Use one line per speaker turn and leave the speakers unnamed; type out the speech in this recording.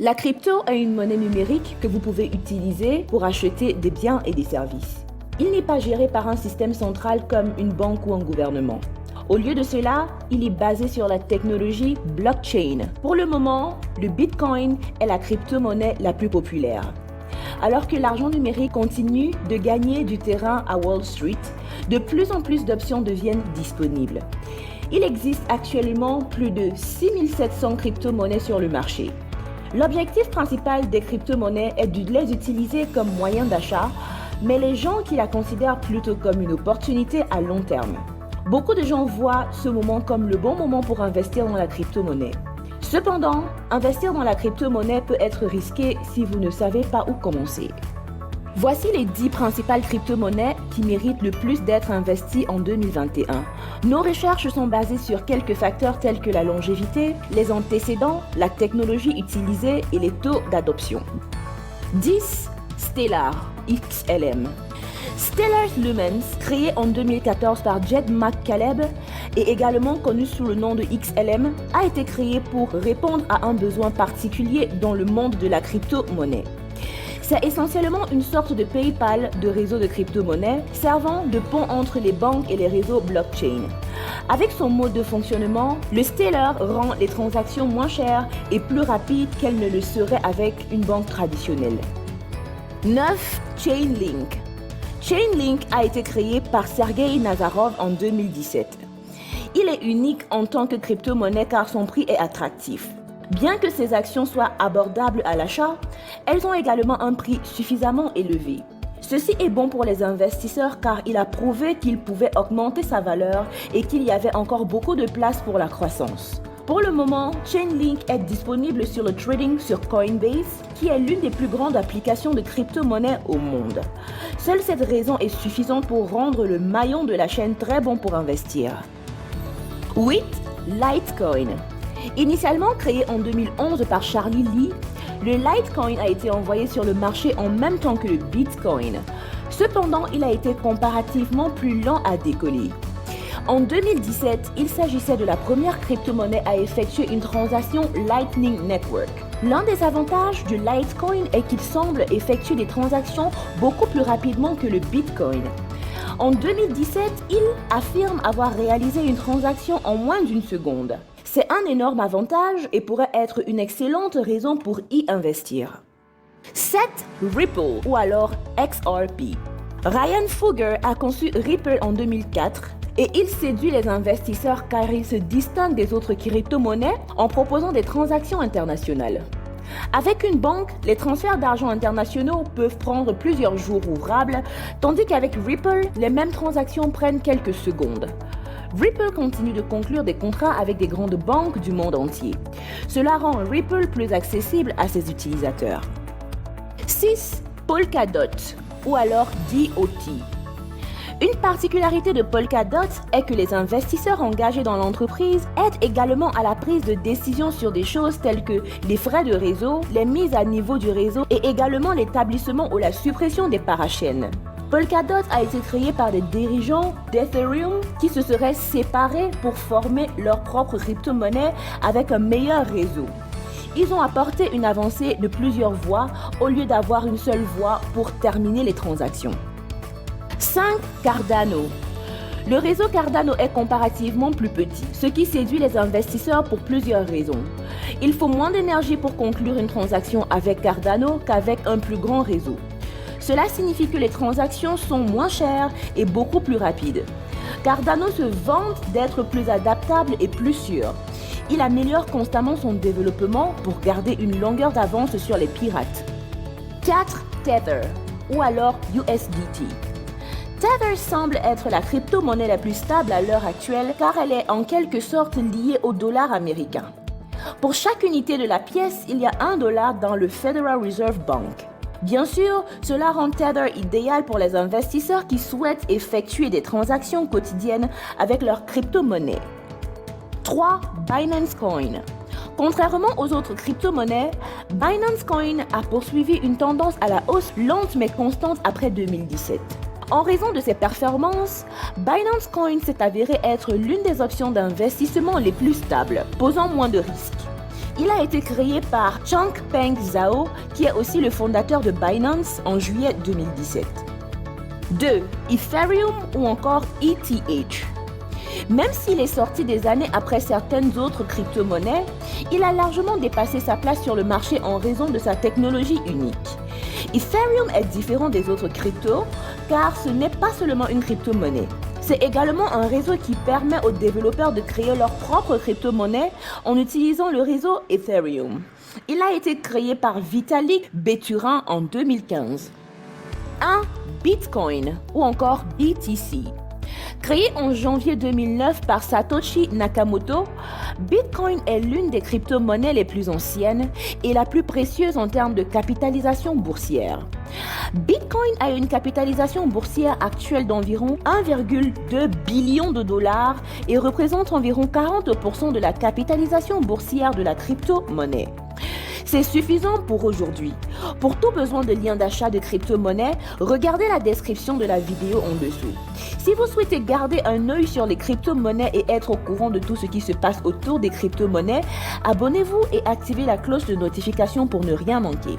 La crypto est une monnaie numérique que vous pouvez utiliser pour acheter des biens et des services. Il n'est pas géré par un système central comme une banque ou un gouvernement. Au lieu de cela, il est basé sur la technologie blockchain. Pour le moment, le Bitcoin est la crypto-monnaie la plus populaire. Alors que l'argent numérique continue de gagner du terrain à Wall Street, de plus en plus d'options deviennent disponibles. Il existe actuellement plus de 6700 crypto-monnaies sur le marché. L'objectif principal des crypto-monnaies est de les utiliser comme moyen d'achat, mais les gens qui la considèrent plutôt comme une opportunité à long terme. Beaucoup de gens voient ce moment comme le bon moment pour investir dans la crypto-monnaie. Cependant, investir dans la crypto-monnaie peut être risqué si vous ne savez pas où commencer. Voici les 10 principales crypto-monnaies qui méritent le plus d'être investies en 2021. Nos recherches sont basées sur quelques facteurs tels que la longévité, les antécédents, la technologie utilisée et les taux d'adoption. 10. Stellar, XLM. Stellar Lumens, créé en 2014 par Jed McCaleb et également connu sous le nom de XLM, a été créé pour répondre à un besoin particulier dans le monde de la crypto-monnaie. C'est essentiellement une sorte de PayPal de réseau de crypto-monnaie servant de pont entre les banques et les réseaux blockchain. Avec son mode de fonctionnement, le Stellar rend les transactions moins chères et plus rapides qu'elles ne le seraient avec une banque traditionnelle. 9. Chainlink. Chainlink a été créé par Sergei Nazarov en 2017. Il est unique en tant que crypto-monnaie car son prix est attractif. Bien que ces actions soient abordables à l'achat, elles ont également un prix suffisamment élevé. Ceci est bon pour les investisseurs car il a prouvé qu'il pouvait augmenter sa valeur et qu'il y avait encore beaucoup de place pour la croissance. Pour le moment, Chainlink est disponible sur le trading sur Coinbase, qui est l'une des plus grandes applications de crypto-monnaie au monde. Seule cette raison est suffisante pour rendre le maillon de la chaîne très bon pour investir. 8. Litecoin. Initialement créé en 2011 par Charlie Lee, le Litecoin a été envoyé sur le marché en même temps que le Bitcoin. Cependant, il a été comparativement plus lent à décoller. En 2017, il s'agissait de la première crypto-monnaie à effectuer une transaction Lightning Network. L'un des avantages du Litecoin est qu'il semble effectuer des transactions beaucoup plus rapidement que le Bitcoin. En 2017, il affirme avoir réalisé une transaction en moins d'une seconde. C'est un énorme avantage et pourrait être une excellente raison pour y investir. 7. Ripple ou alors XRP. Ryan Fugger a conçu Ripple en 2004 et il séduit les investisseurs car il se distingue des autres crypto-monnaies en proposant des transactions internationales. Avec une banque, les transferts d'argent internationaux peuvent prendre plusieurs jours ouvrables, tandis qu'avec Ripple, les mêmes transactions prennent quelques secondes. Ripple continue de conclure des contrats avec des grandes banques du monde entier. Cela rend Ripple plus accessible à ses utilisateurs. 6. Polkadot ou alors DOT. Une particularité de Polkadot est que les investisseurs engagés dans l'entreprise aident également à la prise de décision sur des choses telles que les frais de réseau, les mises à niveau du réseau et également l'établissement ou la suppression des parachaînes. Polkadot a été créé par des dirigeants d'Ethereum qui se seraient séparés pour former leur propre crypto-monnaie avec un meilleur réseau. Ils ont apporté une avancée de plusieurs voies au lieu d'avoir une seule voie pour terminer les transactions. 5. Cardano. Le réseau Cardano est comparativement plus petit, ce qui séduit les investisseurs pour plusieurs raisons. Il faut moins d'énergie pour conclure une transaction avec Cardano qu'avec un plus grand réseau. Cela signifie que les transactions sont moins chères et beaucoup plus rapides. Cardano se vante d'être plus adaptable et plus sûr. Il améliore constamment son développement pour garder une longueur d'avance sur les pirates. 4. Tether ou alors USDT. Tether semble être la crypto-monnaie la plus stable à l'heure actuelle car elle est en quelque sorte liée au dollar américain. Pour chaque unité de la pièce, il y a $1 dans le Federal Reserve Bank. Bien sûr, cela rend Tether idéal pour les investisseurs qui souhaitent effectuer des transactions quotidiennes avec leur crypto-monnaie. 3. Binance Coin. Contrairement aux autres crypto-monnaies, Binance Coin a poursuivi une tendance à la hausse lente mais constante après 2017. En raison de ses performances, Binance Coin s'est avéré être l'une des options d'investissement les plus stables, posant moins de risques. Il a été créé par Changpeng Zhao, qui est aussi le fondateur de Binance en juillet 2017. 2. Ethereum ou encore ETH. Même s'il est sorti des années après certaines autres crypto-monnaies, il a largement dépassé sa place sur le marché en raison de sa technologie unique. Ethereum est différent des autres cryptos car ce n'est pas seulement une crypto-monnaie. C'est également un réseau qui permet aux développeurs de créer leur propre crypto-monnaie en utilisant le réseau Ethereum. Il a été créé par Vitalik Buterin en 2015. 1. Bitcoin ou encore BTC. Créé en janvier 2009 par Satoshi Nakamoto, Bitcoin est l'une des crypto-monnaies les plus anciennes et la plus précieuse en termes de capitalisation boursière. Bitcoin a une capitalisation boursière actuelle d'environ 1,2 billion de dollars et représente environ 40% de la capitalisation boursière de la crypto-monnaie. C'est suffisant pour aujourd'hui. Pour tout besoin de lien d'achat de crypto-monnaie, regardez la description de la vidéo en dessous. Si vous souhaitez garder un œil sur les crypto-monnaies et être au courant de tout ce qui se passe autour des crypto-monnaies, abonnez-vous et activez la cloche de notification pour ne rien manquer.